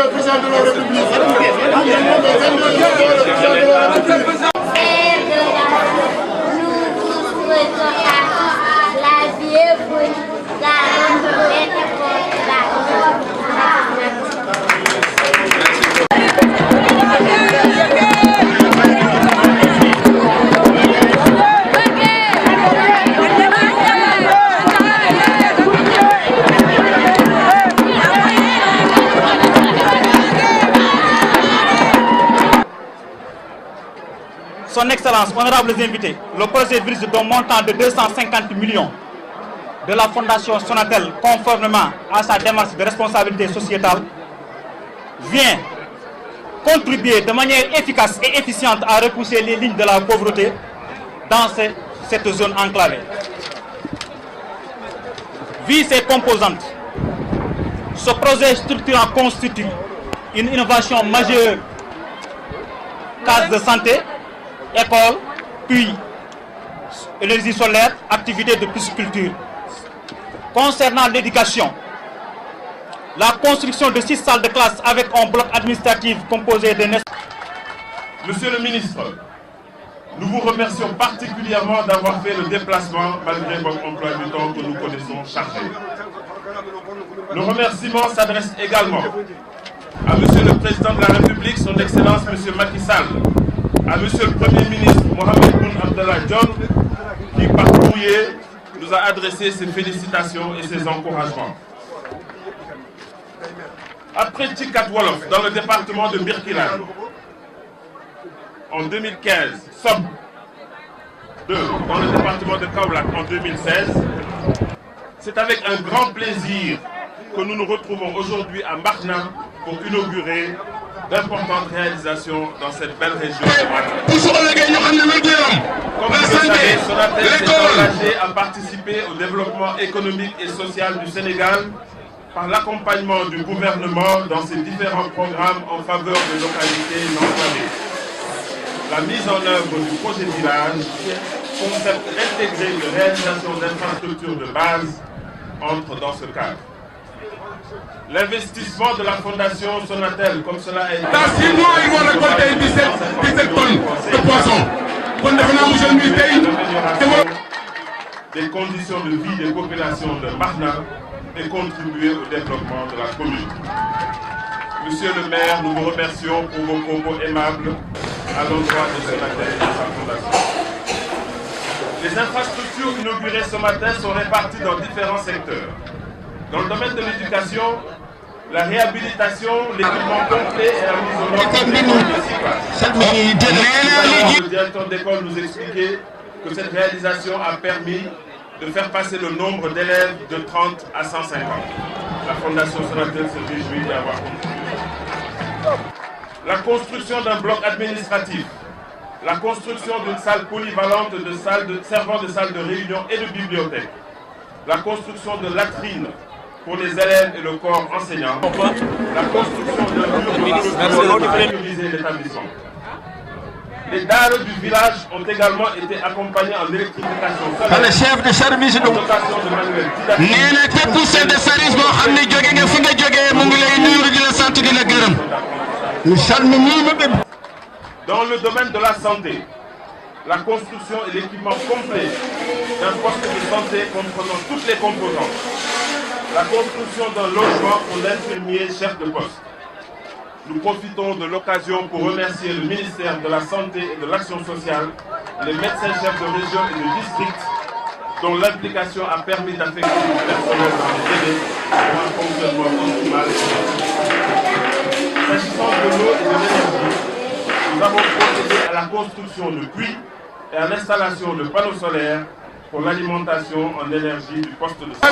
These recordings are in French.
président de la République. Son Excellence, honorables invités, le projet Virage d'un montant de 250 millions de la Fondation Sonatel, conformément à sa démarche de responsabilité sociétale, vient contribuer de manière efficace et efficiente à repousser les lignes de la pauvreté dans cette zone enclavée. Vu ses composantes, ce projet structurant constitue une innovation majeure, case de santé, école, puis énergie solaire, activité de pisciculture. Concernant l'éducation, la construction de 6 salles de classe avec un bloc administratif composé de... Monsieur le ministre, nous vous remercions particulièrement d'avoir fait le déplacement malgré votre emploi du temps que nous connaissons chargé. Nos remerciements s'adressent également à Monsieur le Président de la République, son Excellence Monsieur Macky Sall, à Monsieur le Premier ministre Mohamed Boun Abdallah Dionne, qui par courrier nous a adressé ses félicitations et ses encouragements. Après Tchikat Wolof, dans le département de Birkelane, en 2015, Sob 2, dans le département de Kaolack en 2016, c'est avec un grand plaisir que nous nous retrouvons aujourd'hui à Makhna pour inaugurer d'importantes réalisations dans cette belle région de Makhna. Comme vous le savez, Sonatel s'est engagé à participer au développement économique et social du Sénégal par l'accompagnement du gouvernement dans ses différents programmes en faveur des localités non enclavées. La mise en œuvre du projet Village, concept intégré de réalisation d'infrastructures de base, entre dans ce cadre. L'investissement de la Fondation Sonatel, comme cela a été... Dans 6 mois, ils vont récolter 17 tonnes de poissons. Des conditions de vie des populations de Makhna et contribuer au développement de la commune. Monsieur le maire, nous vous remercions pour vos propos aimables à l'endroit de Sonatel et de sa fondation. Les infrastructures inaugurées ce matin sont réparties dans différents secteurs. Dans le domaine de l'éducation, la réhabilitation, l'équipement complet et la mise en ordre des écoles municipales. Le directeur d'école nous expliquait que cette réalisation a permis de faire passer le nombre d'élèves de 30 à 150. La Fondation Sonatel se réjouit d'y avoir contribué. La construction d'un bloc administratif, la construction d'une salle polyvalente servant de salle de réunion et de bibliothèque, la construction de latrines pour les élèves et le corps enseignant, la construction d'un mur pour sécuriser l'établissement. Les dalles du village ont également été accompagnés en électrification solaire, le chef de service en dotation de manuel didactique. Dans le domaine de la santé, la construction et l'équipement complet d'un poste de santé comprenant toutes les composantes, la construction d'un logement pour l'infirmier chef de poste. Nous profitons de l'occasion pour remercier le ministère de la Santé et de l'Action sociale, les médecins chefs de région et de district, dont l'implication a permis d'affecter du personnel dans les délais pour un fonctionnement optimal. S'agissant de l'eau et de l'énergie, nous avons procédé à la construction de puits et à l'installation de panneaux solaires pour l'alimentation en énergie du poste de santé.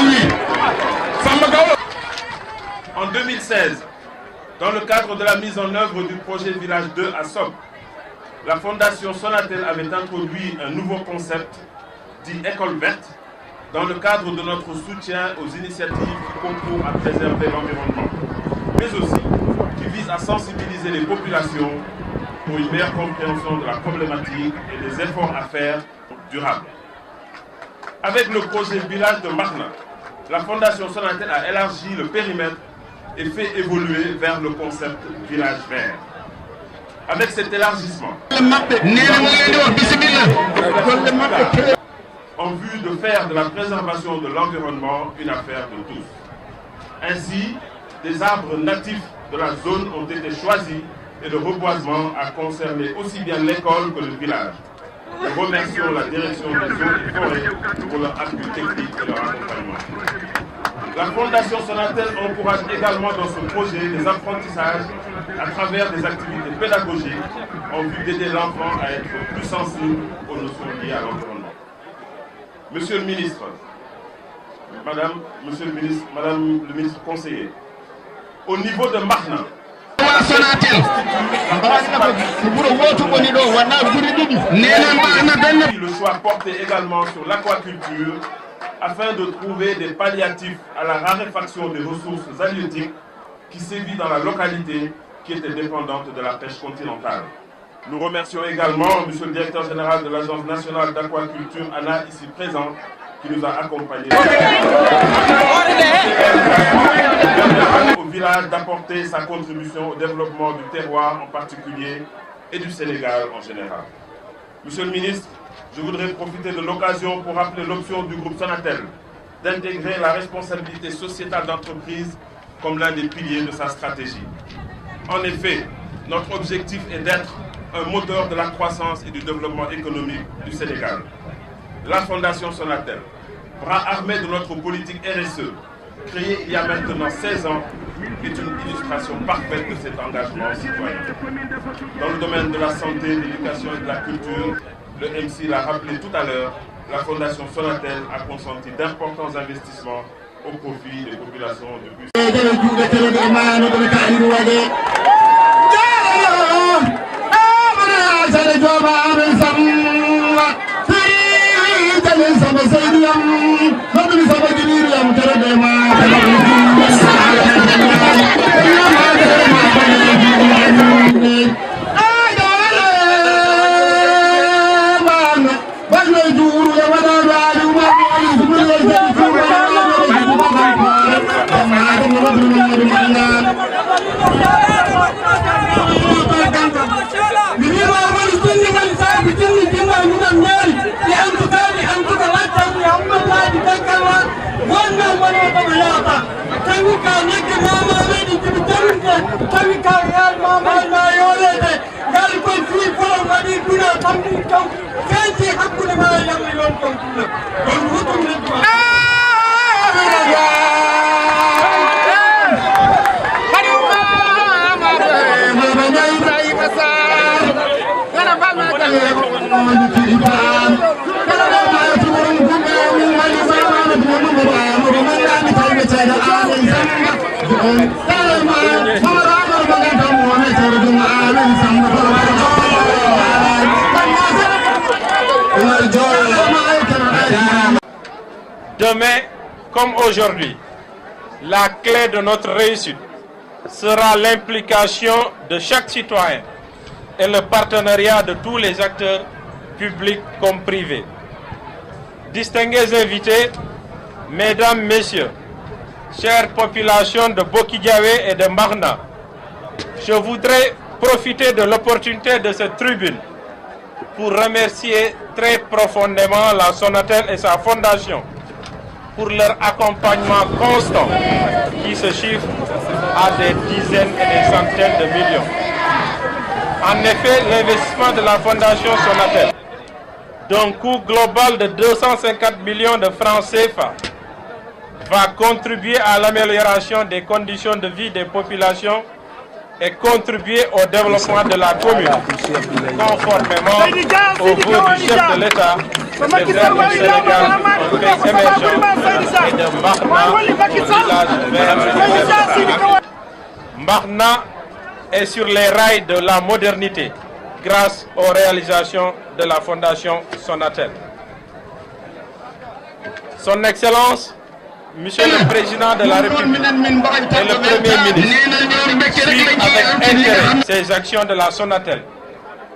En 2016, dans le cadre de la mise en œuvre du projet Village 2 à Sob, la Fondation Sonatel avait introduit un nouveau concept dit École verte dans le cadre de notre soutien aux initiatives qui concourent à préserver l'environnement, mais aussi qui visent à sensibiliser les populations pour une meilleure compréhension de la problématique et des efforts à faire durables. Avec le projet Village de Makhna, la Fondation Sonatel a élargi le périmètre et fait évoluer vers le concept village vert. Avec cet élargissement, en vue de faire de la préservation de l'environnement une affaire de tous. Ainsi, des arbres natifs de la zone ont été choisis et le reboisement a concerné aussi bien l'école que le village. Nous remercions la direction des eaux et forêts pour leur appui technique et leur accompagnement. La Fondation Sonatel encourage également dans ce projet des apprentissages à travers des activités pédagogiques en vue d'aider l'enfant à être plus sensible aux notions liées à l'environnement. Monsieur le ministre, Madame le ministre conseiller, au niveau de Mahna, le choix porté également sur l'aquaculture afin de trouver des palliatifs à la raréfaction des ressources halieutiques qui sévit dans la localité qui était dépendante de la pêche continentale. Nous remercions également M. le directeur général de l'Agence nationale d'aquaculture, Anna, ici présent, qui nous a accompagnés. Au village d'apporter sa contribution au développement du terroir en particulier et du Sénégal en général. Monsieur le ministre, je voudrais profiter de l'occasion pour rappeler l'option du groupe Sonatel d'intégrer la responsabilité sociétale d'entreprise comme l'un des piliers de sa stratégie. En effet, notre objectif est d'être un moteur de la croissance et du développement économique du Sénégal. La Fondation Sonatel, bras armé de notre politique RSE, créée il y a maintenant 16 ans, est une illustration parfaite de cet engagement citoyen. Dans le domaine de la santé, de l'éducation et de la culture, le MC l'a rappelé tout à l'heure, la Fondation Sonatel a consenti d'importants investissements au profit des populations de plus. Demain, comme aujourd'hui, la clé de notre réussite sera l'implication de chaque citoyen et le partenariat de tous les acteurs, publics comme privés. Distingués invités, mesdames, messieurs, chère population de Bokidiawé et de Mahna, je voudrais profiter de l'opportunité de cette tribune pour remercier très profondément la Sonatel et sa fondation pour leur accompagnement constant qui se chiffre à des dizaines et des centaines de millions. En effet, l'investissement de la fondation Sonatel, d'un coût global de 250 millions de francs CFA, va contribuer à l'amélioration des conditions de vie des populations et contribuer au développement de la commune, conformément au vœu du chef de l'État de faire du Sénégal un pays émergent et de Mahna un village vert. Mahna est sur les rails de la modernité grâce aux réalisations de la Fondation Sonatel. Son Excellence, Monsieur le Président de la République et le Premier ministre suivent avec intérêt ces actions de la Sonatel,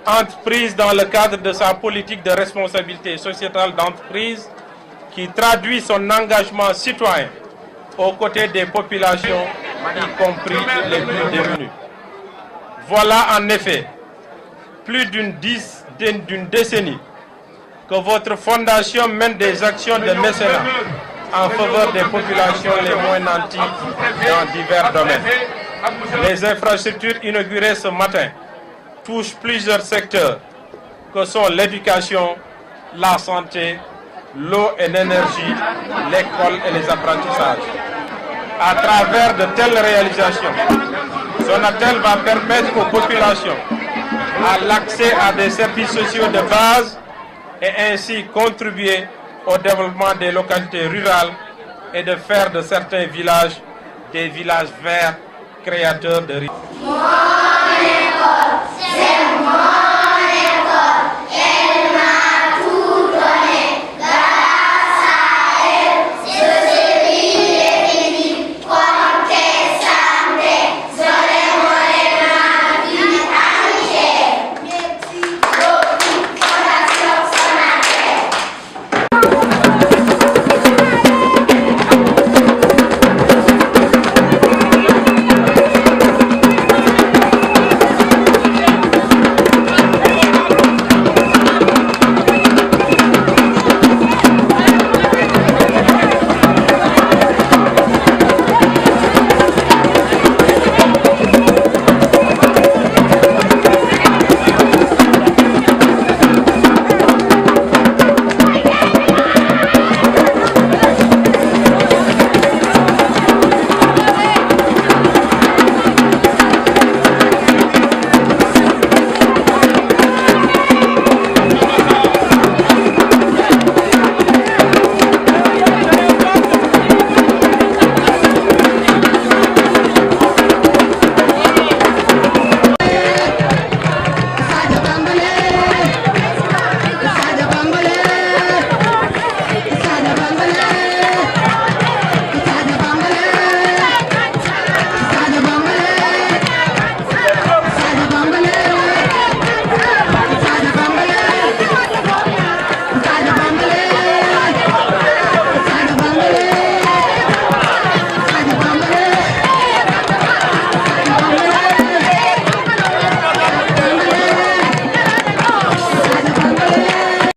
entreprise dans le cadre de sa politique de responsabilité sociétale d'entreprise qui traduit son engagement citoyen aux côtés des populations y compris les plus démunis. Voilà en effet plus d'une décennie que votre fondation mène des actions de mécénat en faveur des populations les moins nanties dans divers domaines. Les infrastructures inaugurées ce matin touchent plusieurs secteurs que sont l'éducation, la santé, l'eau et l'énergie, l'école et les apprentissages. À travers de telles réalisations, Sonatel va permettre aux populations l'accès à des services sociaux de base et ainsi contribuer au développement des localités rurales et de faire de certains villages des villages verts créateurs de richesse.